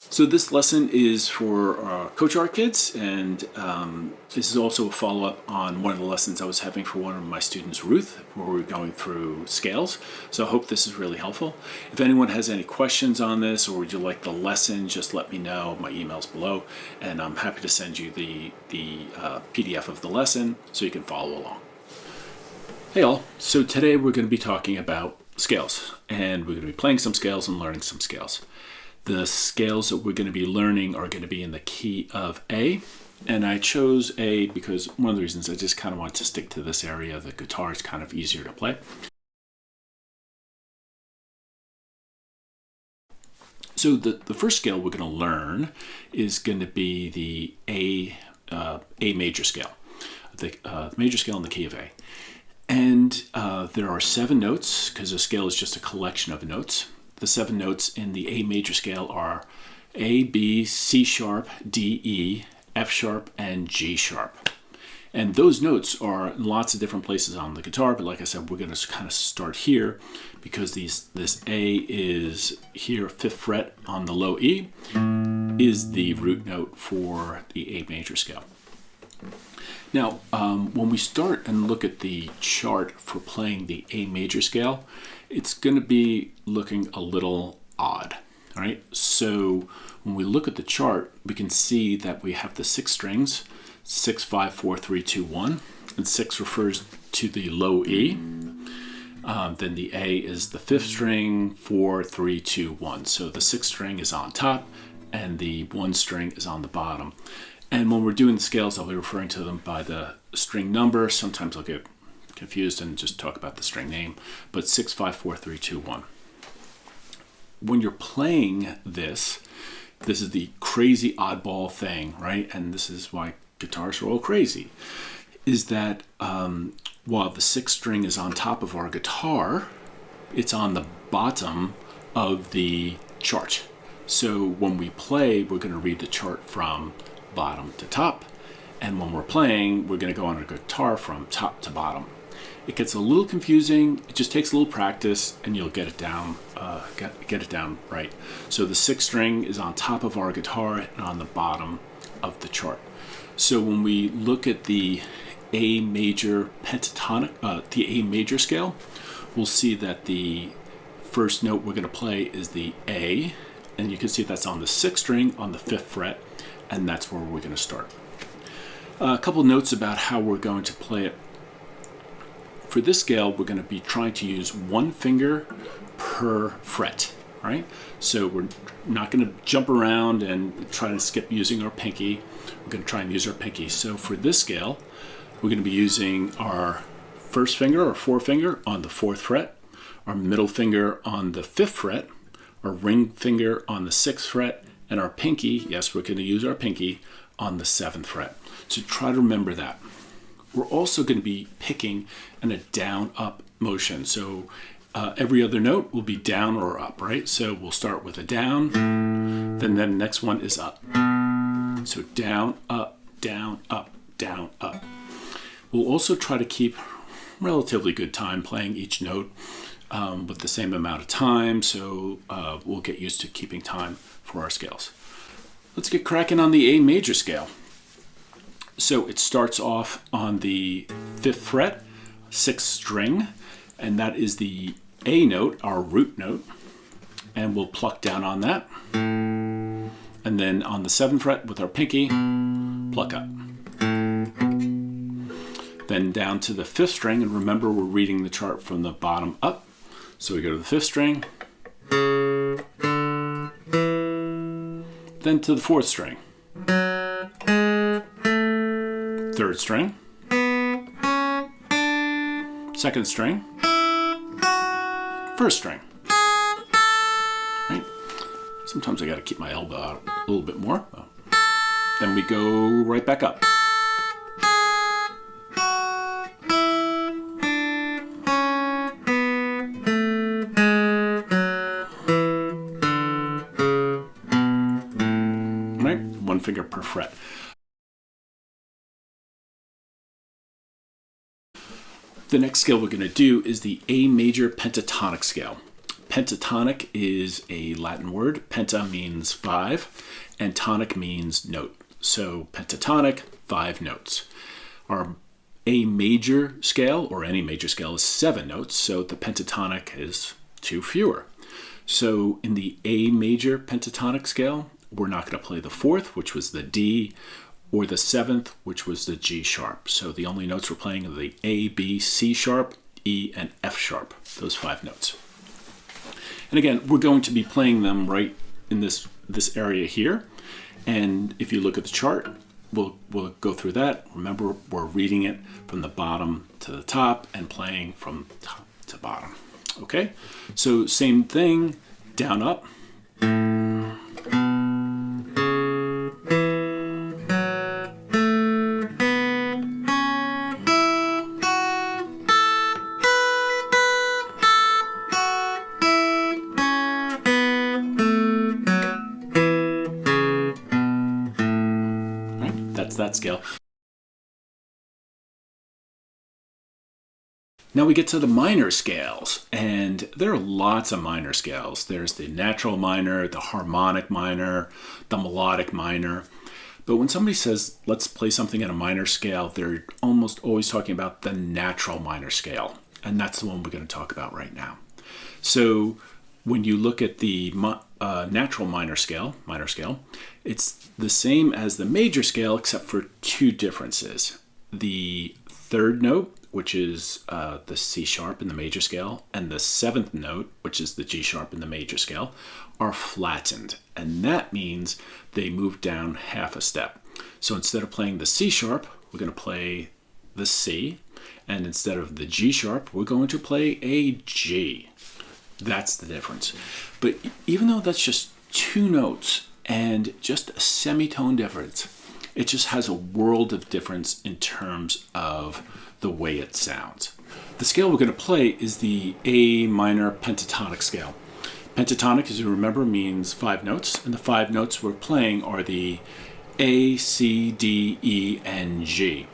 So this lesson is for CoachArt kids, and this is also a follow-up on one of the lessons I was having for one of my students, Ruth, where we were going through scales. So I hope this is really helpful. If anyone has any questions on this, or would you like the lesson, just let me know. My email's below, and I'm happy to send you the PDF of the lesson so you can follow along. Hey all, so today we're going to be talking about scales, and we're going to be playing some scales and learning some scales. The scales that we're going to be learning are going to be in the key of A, and I chose A because one of the reasons I just kind of want to stick to this area. The guitar is kind of easier to play. So the first scale we're going to learn is going to be the A major scale, the major scale in the key of A. And there are 7 notes because a scale is just a collection of notes. The 7 notes in the A major scale are A, B, C sharp, D, E, F sharp, and G sharp. And those notes are in lots of different places on the guitar, but like I said, we're going to kind of start here because this A is here, 5th fret on the low E, is the root note for the A major scale. Now, when we start and look at the chart for playing the A major scale, it's going to be looking a little odd, all right? So when we look at the chart, we can see that we have the 6 strings, 6, 5, 4, 3, 2, 1, and 6 refers to the low E. Then the A is the 5th string, 4, 3, 2, 1. So the 6th string is on top, and the 1 string is on the bottom. And when we're doing the scales, I'll be referring to them by the string number. Sometimes I'll get confused and just talk about the string name, but 6, 5, 4, 3, 2, 1. When you're playing this is the crazy oddball thing, right? And this is why guitars are all crazy, is that while the 6th string is on top of our guitar, it's on the bottom of the chart. So when we play, we're going to read the chart from bottom to top, and when we're playing, we're going to go on a guitar from top to bottom. It gets a little confusing. It just takes a little practice, and you'll get it down. Get it down right. So the 6th string is on top of our guitar and on the bottom of the chart. So when we look at the A major pentatonic, the A major scale, we'll see that the first note we're going to play is the A, and you can see that's on the 6th string on the 5th fret, and that's where we're going to start. A couple notes about how we're going to play it. For this scale, we're going to be trying to use 1 finger per fret, right? So we're not going to jump around and try to skip using our pinky. We're going to try and use our pinky. So for this scale, we're going to be using our first finger or forefinger on the 4th fret, our middle finger on the 5th fret, our ring finger on the 6th fret, and our pinky, yes, we're going to use our pinky, on the 7th fret. So try to remember that. We're also going to be picking in a down-up motion. So every other note will be down or up, right? So we'll start with a down, then the next one is up. So down, up, down, up, down, up. We'll also try to keep relatively good time playing each note with the same amount of time, so we'll get used to keeping time for our scales. Let's get cracking on the A major scale. So it starts off on the 5th fret, 6th string, and that is the A note, our root note, and we'll pluck down on that. And then on the 7th fret with our pinky, pluck up. Then down to the 5th string, and remember we're reading the chart from the bottom up. So we go to the 5th string, then to the 4th string, 3rd string, 2nd string, 1st string. Right? Sometimes I got to keep my elbow out a little bit more. Then we go right back up. Right? 1 finger per fret. The next scale we're going to do is the A major pentatonic scale. pentatonic is a Latin word. Penta means 5, and tonic means note. So pentatonic, 5 notes. Our A major scale, or any major scale, is 7 notes, so the pentatonic is 2 fewer. So in the A major pentatonic scale, we're not going to play the 4th, which was the D, or the 7th, which was the G sharp. So the only notes we're playing are the A, B, C sharp, E, and F sharp, those 5 notes. And again, we're going to be playing them right in this area here. And if you look at the chart, we'll go through that. Remember, we're reading it from the bottom to the top and playing from top to bottom. Okay, so same thing, down, up. That's that scale. Now we get to the minor scales, and there are lots of minor scales. There's the natural minor, the harmonic minor, the melodic minor. But when somebody says, let's play something at a minor scale, they're almost always talking about the natural minor scale. And that's the one we're going to talk about right now. So when you look at the natural minor scale, it's the same as the major scale except for 2 differences. The 3rd note, which is the C sharp in the major scale, and the 7th note, which is the G sharp in the major scale, are flattened. And that means they move down half a step. So instead of playing the C sharp, we're going to play the C. And instead of the G sharp, we're going to play a G. That's the difference. But even though that's just 2 notes and just a semitone difference, it just has a world of difference in terms of the way it sounds. The scale we're going to play is the A minor pentatonic scale. Pentatonic, as you remember, means 5 notes, and the 5 notes we're playing are the A, C, D, E, and G.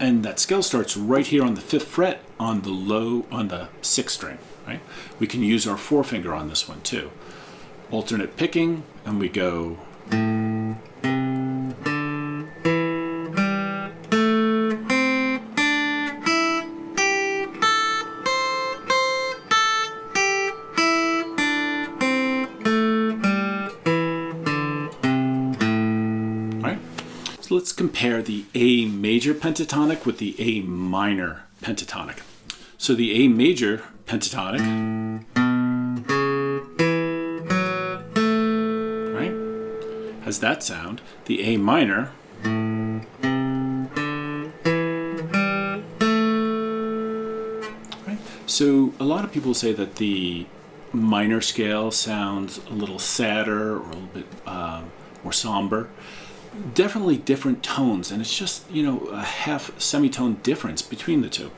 And that scale starts right here on the 5th fret on the 6th string. Right? We can use our forefinger on this one too. Alternate picking, and we go. Right? So let's compare the A major pentatonic with the A minor pentatonic. So the A major pentatonic, right, has that sound. The A minor right? So a lot of people say that the minor scale sounds a little sadder or a little bit more somber. Definitely different tones, and it's just, a half semitone difference between the two.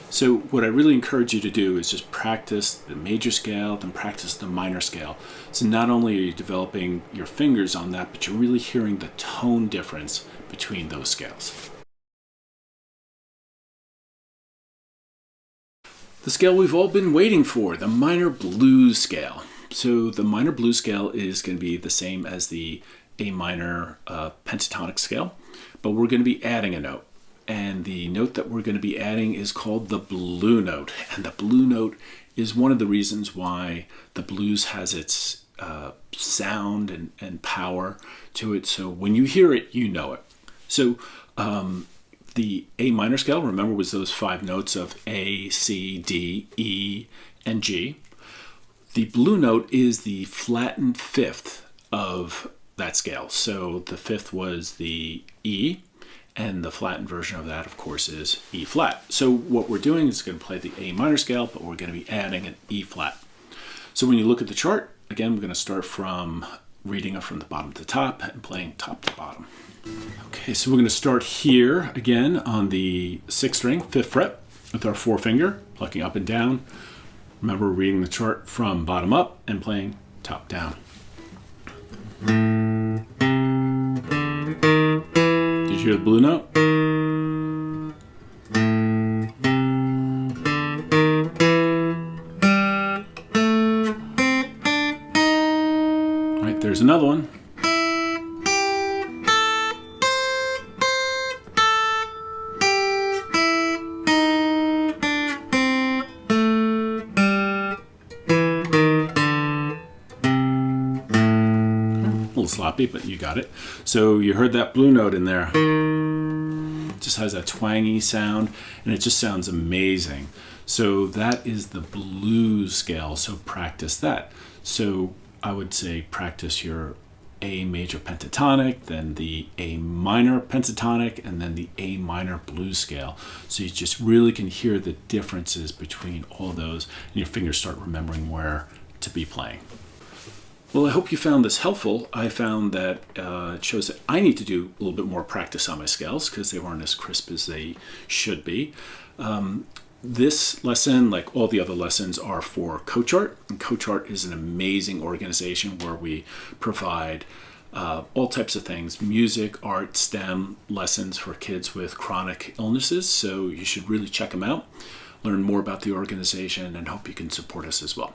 So what I really encourage you to do is just practice the major scale, then practice the minor scale. So not only are you developing your fingers on that, but you're really hearing the tone difference between those scales. The scale we've all been waiting for, the minor blues scale. So the minor blues scale is going to be the same as the A minor pentatonic scale, but we're going to be adding a note. And the note that we're going to be adding is called the blue note. And the blue note is one of the reasons why the blues has its sound and power to it. So when you hear it, you know it. So the A minor scale, remember, was those 5 notes of A, C, D, E, and G. The blue note is the flattened 5th of that scale. So the 5th was the E. And the flattened version of that, of course, is E flat. So what we're doing is going to play the A minor scale, but we're going to be adding an E flat. So when you look at the chart, again, we're going to start from reading it from the bottom to top and playing top to bottom. Okay, so we're going to start here again on the 6th string, 5th fret, with our forefinger, plucking up and down. Remember, reading the chart from bottom up and playing top down. Did you hear the blue note? There's another one. A little sloppy, but you got it. So you heard that blue note in there. It just has that twangy sound, and it just sounds amazing. So that is the blues scale, so practice that. So I would say practice your A major pentatonic, then the A minor pentatonic, and then the A minor blues scale. So you just really can hear the differences between all those, and your fingers start remembering where to be playing. Well, I hope you found this helpful. I found that it shows that I need to do a little bit more practice on my scales because they weren't as crisp as they should be. This lesson, like all the other lessons, are for CoachArt. And CoachArt is an amazing organization where we provide all types of things, music, art, STEM lessons for kids with chronic illnesses. So you should really check them out, learn more about the organization, and hope you can support us as well.